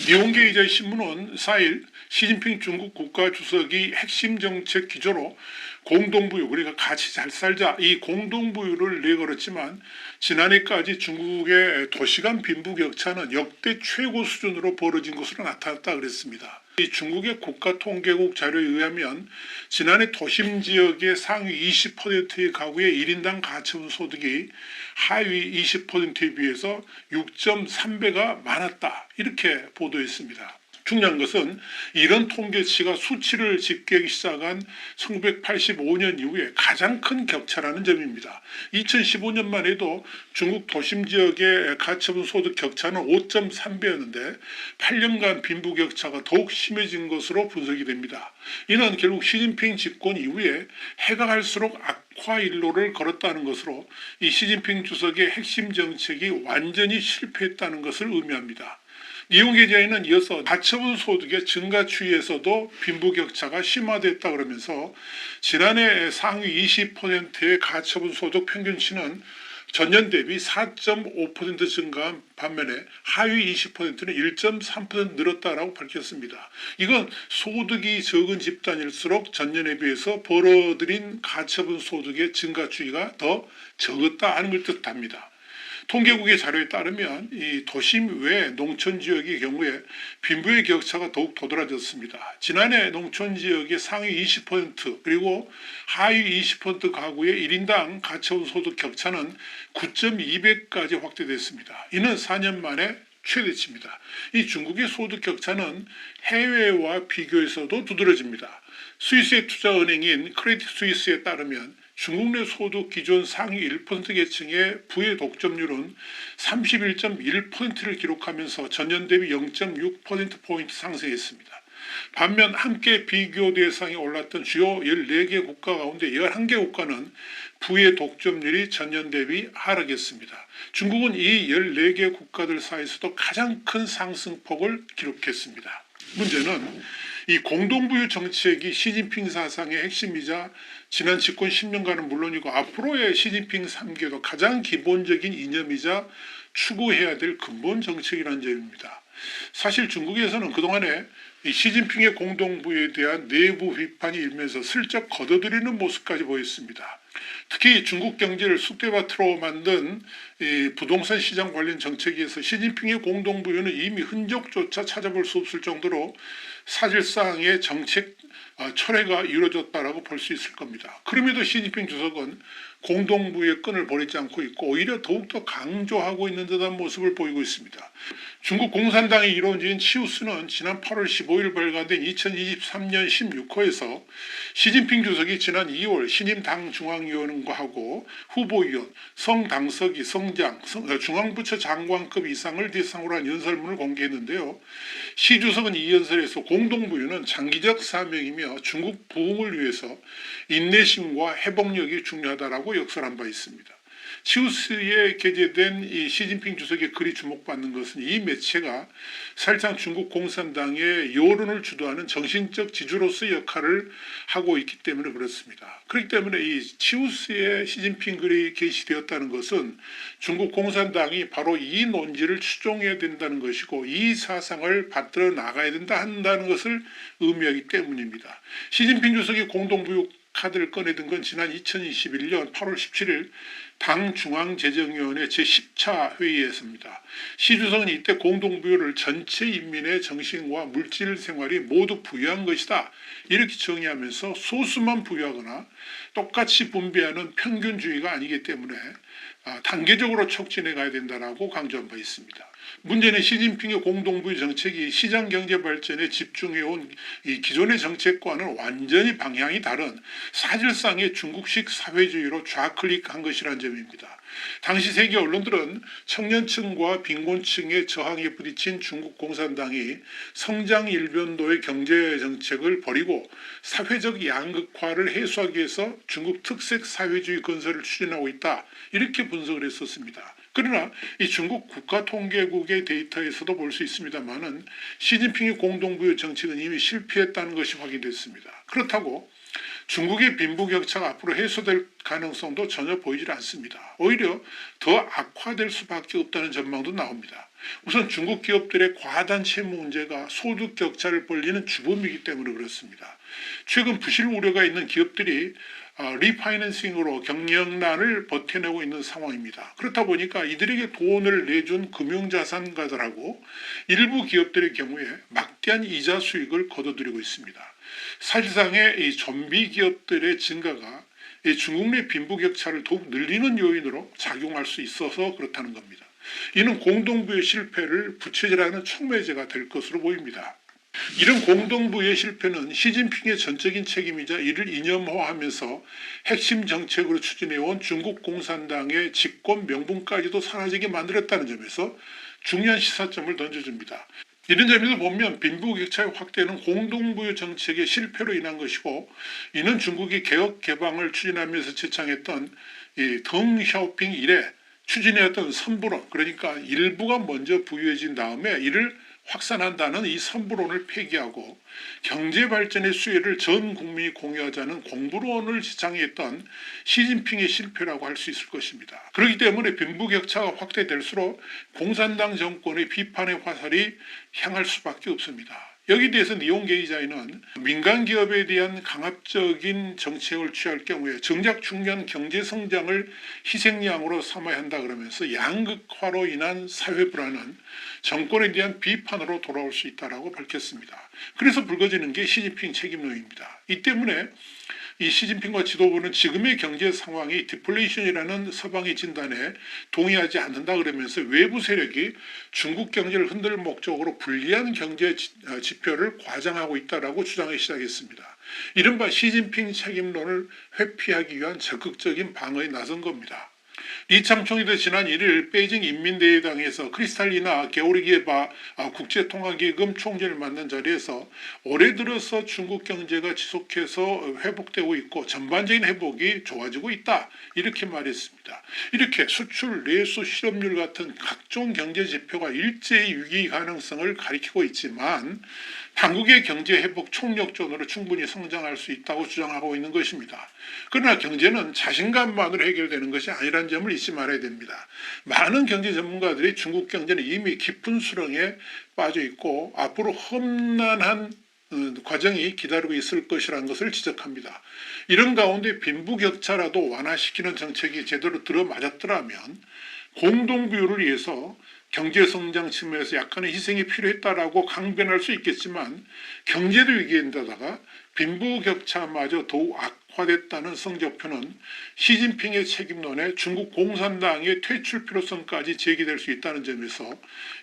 니혼게이자의 신문은 4일 시진핑 중국 국가주석이 핵심 정책 기조로 공동부유, 우리가 같이 잘 살자, 이 공동부유를 내걸었지만 지난해까지 중국의 도시간 빈부격차는 역대 최고 수준으로 벌어진 것으로 나타났다 그랬습니다. 이 중국의 국가통계국 자료에 의하면 지난해 도심 지역의 상위 20%의 가구의 1인당 가처분 소득이 하위 20%에 비해서 6.3배가 많았다, 이렇게 보도했습니다. 중요한 것은 이런 통계치가 수치를 집계하기 시작한 1985년 이후에 가장 큰 격차라는 점입니다. 2015년만 해도 중국 도심 지역의 가처분 소득 격차는 5.3배였는데 8년간 빈부격차가 더욱 심해진 것으로 분석이 됩니다. 이는 결국 시진핑 집권 이후에 해가 갈수록 악화 일로를 걸었다는 것으로 이 시진핑 주석의 핵심 정책이 완전히 실패했다는 것을 의미합니다. 니혼게이자에는 이어서 가처분 소득의 증가 추이에서도 빈부격차가 심화됐다 그러면서 지난해 상위 20%의 가처분 소득 평균치는 전년 대비 4.5% 증가한 반면에 하위 20%는 1.3% 늘었다라고 밝혔습니다. 이건 소득이 적은 집단일수록 전년에 비해서 벌어들인 가처분 소득의 증가 추이가 더 적었다 하는 걸 뜻합니다. 통계국의 자료에 따르면 이 도심 외 농촌 지역의 경우에 빈부의 격차가 더욱 도드라졌습니다. 지난해 농촌 지역의 상위 20% 그리고 하위 20% 가구의 1인당 가처분 소득 격차는 9.2배까지 확대됐습니다. 이는 4년 만에 최대치입니다. 이 중국의 소득 격차는 해외와 비교해서도 두드러집니다. 스위스의 투자은행인 크레딧 스위스에 따르면 중국 내 소득 기존 상위 1% 계층의 부의 독점률은 31.1%를 기록하면서 전년 대비 0.6%포인트 상승했습니다. 반면 함께 비교 대상에 올랐던 주요 14개 국가 가운데 11개 국가는 부의 독점률이 전년 대비 하락했습니다. 중국은 이 14개 국가들 사이에서도 가장 큰 상승폭을 기록했습니다. 문제는 이 공동부유 정책이 시진핑 사상의 핵심이자 지난 집권 10년간은 물론이고 앞으로의 시진핑 3개도 가장 기본적인 이념이자 추구해야 될 근본 정책이라는 점입니다. 사실 중국에서는 그동안에 이 시진핑의 공동부유에 대한 내부 비판이 일면서 슬쩍 걷어들이는 모습까지 보였습니다. 특히 중국 경제를 쑥대밭으로 만든 이 부동산 시장 관련 정책에서 시진핑의 공동부유는 이미 흔적조차 찾아볼 수 없을 정도로 사실상의 정책 철회가 이루어졌다라고 볼 수 있을 겁니다. 그럼에도 시진핑 주석은 공동부유의 끈을 버리지 않고 있고 오히려 더욱더 강조하고 있는 듯한 모습을 보이고 있습니다. 중국 공산당의 이론지인 치우스는 지난 8월 15일 발간된 2023년 16호에서 시진핑 주석이 지난 2월 신임 당 중앙위원과 하고 후보위원, 성당서기, 성장, 중앙부처 장관급 이상을 대상으로 한 연설문을 공개했는데요. 시 주석은 이 연설에서 공동부유는 장기적 사명이며 중국 부흥을 위해서 인내심과 회복력이 중요하다라고 역설한 바 있습니다. 치우스에 게재된 이 시진핑 주석의 글이 주목받는 것은 이 매체가 사실상 중국 공산당의 여론을 주도하는 정신적 지주로서의 역할을 하고 있기 때문에 그렇습니다. 그렇기 때문에 이 치우스의 시진핑 글이 게시되었다는 것은 중국 공산당이 바로 이 논지를 추종해야 된다는 것이고 이 사상을 받들어 나가야 한다는 것을 의미하기 때문입니다. 시진핑 주석이 공동부유 카드를 꺼내든 건 지난 2021년 8월 17일 당 중앙재정위원회 제10차 회의에서입니다. 시 주석은 이때 공동부유를 전체 인민의 정신과 물질 생활이 모두 부유한 것이다, 이렇게 정의하면서 소수만 부유하거나 똑같이 분배하는 평균주의가 아니기 때문에 단계적으로 촉진해 가야 된다라고 강조한 바 있습니다. 문제는 시진핑의 공동부유 정책이 시장경제 발전에 집중해온 이 기존의 정책과는 완전히 방향이 다른 사실상의 중국식 사회주의로 좌클릭한 것이라는 점입니다. 당시 세계 언론들은 청년층과 빈곤층의 저항에 부딪힌 중국 공산당이 성장 일변도의 경제 정책을 버리고 사회적 양극화를 해소하기 위해서 중국 특색 사회주의 건설을 추진하고 있다, 이렇게 분석을 했었습니다. 그러나 이 중국 국가통계국의 데이터에서도 볼 수 있습니다만은 시진핑의 공동부유 정책은 이미 실패했다는 것이 확인됐습니다. 그렇다고 중국의 빈부격차가 앞으로 해소될 가능성도 전혀 보이질 않습니다. 오히려 더 악화될 수밖에 없다는 전망도 나옵니다. 우선 중국 기업들의 과다한 채무 문제가 소득 격차를 벌리는 주범이기 때문에 그렇습니다. 최근 부실 우려가 있는 기업들이 리파이낸싱으로 경영난을 버텨내고 있는 상황입니다. 그렇다 보니까 이들에게 돈을 내준 금융자산가들하고 일부 기업들의 경우에 막대한 이자 수익을 거둬들이고 있습니다. 사실상의 이 좀비 기업들의 증가가 이 중국 내 빈부격차를 더욱 늘리는 요인으로 작용할 수 있어서 그렇다는 겁니다. 이는 공동부의 실패를 부채질하는 촉매제가 될 것으로 보입니다. 이런 공동부의 실패는 시진핑의 전적인 책임이자 이를 이념화하면서 핵심 정책으로 추진해온 중국 공산당의 집권 명분까지도 사라지게 만들었다는 점에서 중요한 시사점을 던져줍니다. 이런 점에서 보면 빈부격차의 확대는 공동부의 정책의 실패로 인한 것이고, 이는 중국이 개혁 개방을 추진하면서 제창했던 이 덩샤오핑 이래 추진해왔던 선부론, 그러니까 일부가 먼저 부유해진 다음에 이를 확산한다는 이 선부론을 폐기하고 경제발전의 수혜를 전 국민이 공유하자는 공부론을 지향했던 시진핑의 실패라고 할 수 있을 것입니다. 그렇기 때문에 빈부격차가 확대될수록 공산당 정권의 비판의 화살이 향할 수밖에 없습니다. 여기에 대해서 니온게이자이는 민간 기업에 대한 강압적인 정책을 취할 경우에 정작 중요한 경제 성장을 희생양으로 삼아야 한다 그러면서 양극화로 인한 사회 불안은 정권에 대한 비판으로 돌아올 수 있다라고 밝혔습니다. 그래서 불거지는 게 시진핑 책임론입니다. 이 때문에 이 시진핑과 지도부는 지금의 경제 상황이 디플레이션이라는 서방의 진단에 동의하지 않는다 그러면서 외부 세력이 중국 경제를 흔들 목적으로 불리한 경제 지표를 과장하고 있다라고 주장하기 시작했습니다. 이른바 시진핑 책임론을 회피하기 위한 적극적인 방어에 나선 겁니다. 리창총이도 지난 1일 베이징 인민대회당에서 크리스탈리나 게오르기에바 국제통화기금 총재를 만난 자리에서 올해 들어서 중국 경제가 지속해서 회복되고 있고 전반적인 회복이 좋아지고 있다, 이렇게 말했습니다. 이렇게 수출, 내수, 실업률 같은 각종 경제 지표가 일제히 위기 가능성을 가리키고 있지만 한국의 경제 회복 총력전으로 충분히 성장할 수 있다고 주장하고 있는 것입니다. 그러나 경제는 자신감만으로 해결되는 것이 아니라는 점을 잊지 말아야 됩니다. 많은 경제 전문가들이 중국 경제는 이미 깊은 수렁에 빠져 있고 앞으로 험난한 과정이 기다리고 있을 것이라는 것을 지적합니다. 이런 가운데 빈부격차라도 완화시키는 정책이 제대로 들어맞았더라면 공동부유를 위해서 경제성장 측면에서 약간의 희생이 필요했다라고 강변할 수 있겠지만 경제도 위기인데다가 빈부격차마저 더욱 악화됐다는 성적표는 시진핑의 책임론에 중국 공산당의 퇴출 필요성까지 제기될 수 있다는 점에서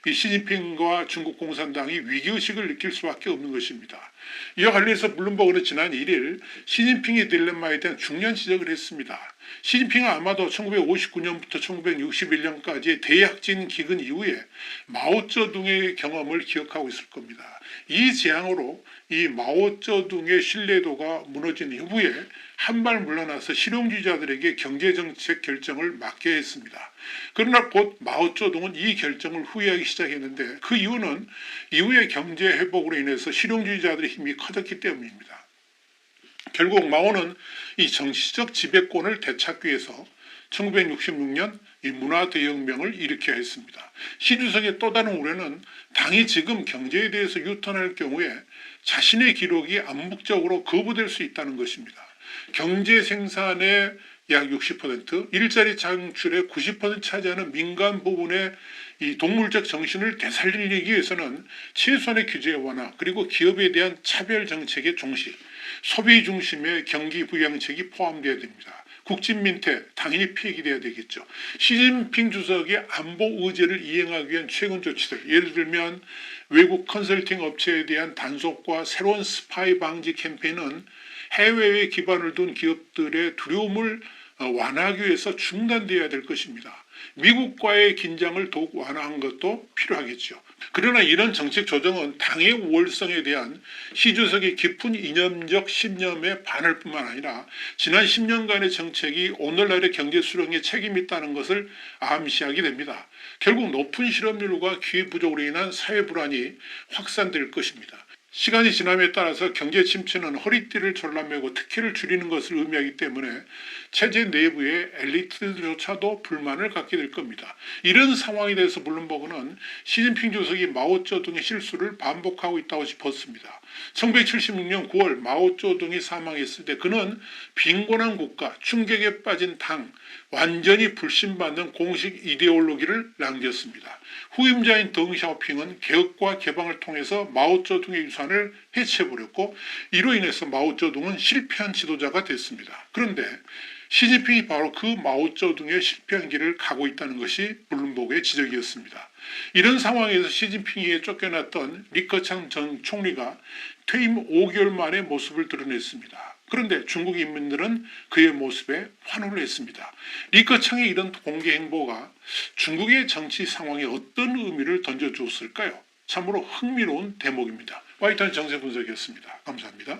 이 시진핑과 중국 공산당이 위기의식을 느낄 수밖에 없는 것입니다. 이와 관련해서 블룸버그는 지난 1일 시진핑의 딜레마에 대한 중요한 지적을 했습니다. 시진핑은 아마도 1959년부터 1961년까지의 대약진 기근 이후에 마오쩌둥의 경험을 기억하고 있을 겁니다. 이 재앙으로 이 마오쩌둥의 신뢰도가 무너진 이후에 한 발 물러나서 실용주의자들에게 경제정책 결정을 맡게 했습니다. 그러나 곧 마오쩌둥은 이 결정을 후회하기 시작했는데 그 이유는 이후의 경제 회복으로 인해서 실용주의자들의 힘이 커졌기 때문입니다. 결국 마오는 이 정치적 지배권을 되찾기 위해서 1966년 이 문화대혁명을 일으켜야 했습니다. 시 주석의 또 다른 우려는 당이 지금 경제에 대해서 유턴할 경우에 자신의 기록이 암묵적으로 거부될 수 있다는 것입니다. 경제 생산의 약 60%, 일자리 창출의 90% 차지하는 민간 부분의 이 동물적 정신을 되살리기 위해서는 최소한의 규제 완화, 그리고 기업에 대한 차별 정책의 종식, 소비 중심의 경기 부양책이 포함되어야 됩니다. 국진민퇴 당연히 폐기돼야 되겠죠. 시진핑 주석의 안보 의제를 이행하기 위한 최근 조치들, 예를 들면 외국 컨설팅 업체에 대한 단속과 새로운 스파이 방지 캠페인은 해외에 기반을 둔 기업들의 두려움을 완화하기 위해서 중단되어야 될 것입니다. 미국과의 긴장을 더욱 완화한 것도 필요하겠죠. 그러나 이런 정책 조정은 당의 우월성에 대한 시 주석의 깊은 이념적 신념에 반할 뿐만 아니라 지난 10년간의 정책이 오늘날의 경제 수령에 책임이 있다는 것을 암시하게 됩니다. 결국 높은 실업률과 기회 부족으로 인한 사회 불안이 확산될 것입니다. 시간이 지남에 따라서 경제 침체는 허리띠를 졸라매고 특혜를 줄이는 것을 의미하기 때문에 체제 내부의 엘리트조차도 불만을 갖게 될 겁니다. 이런 상황에 대해서 블룸버그는 시진핑 주석이 마오쩌둥의 실수를 반복하고 있다고 짚었습니다. 1976년 9월 마오쩌둥이 사망했을 때 그는 빈곤한 국가, 충격에 빠진 당, 완전히 불신받는 공식 이데올로기를 남겼습니다. 후임자인 덩샤오핑은 개혁과 개방을 통해서 마오쩌둥의 유산을 해체해버렸고 이로 인해서 마오쩌둥은 실패한 지도자가 됐습니다. 그런데 시진핑이 바로 그 마오쩌둥의 실패한 길을 가고 있다는 것이 블룸버그의 지적이었습니다. 이런 상황에서 시진핑에게 쫓겨났던 리커창 전 총리가 퇴임 5개월 만에 모습을 드러냈습니다. 그런데 중국 인민들은 그의 모습에 환호를 했습니다. 리커창의 이런 공개 행보가 중국의 정치 상황에 어떤 의미를 던져주었을까요? 참으로 흥미로운 대목입니다. 와이탄 정세 분석이었습니다. 감사합니다.